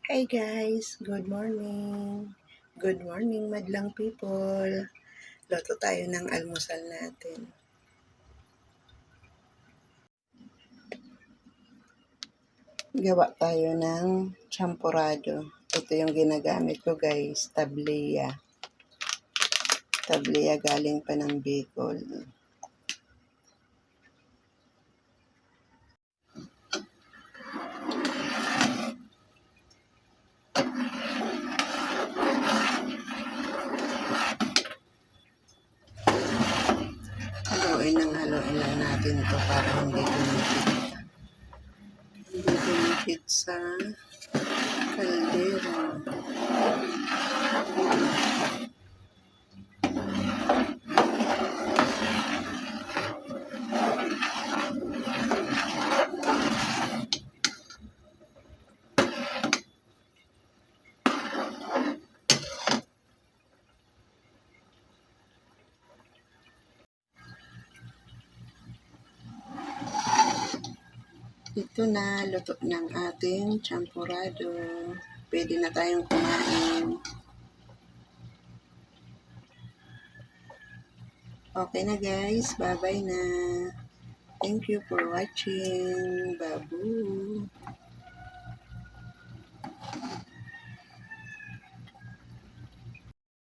Hey guys, good morning. Good morning, madlang people. Luto tayo ng almusal natin. Gawa tayo ng champurado. Ito yung ginagamit ko guys, tableya. Tableya galing pa ng Bicol. Haluin lang natin to para hindi dumikit sa kaldero. Ito na, luto ng ating champurado. Pwede na tayong kumain. Okay na guys, bye-bye na. Thank you for watching. Babu.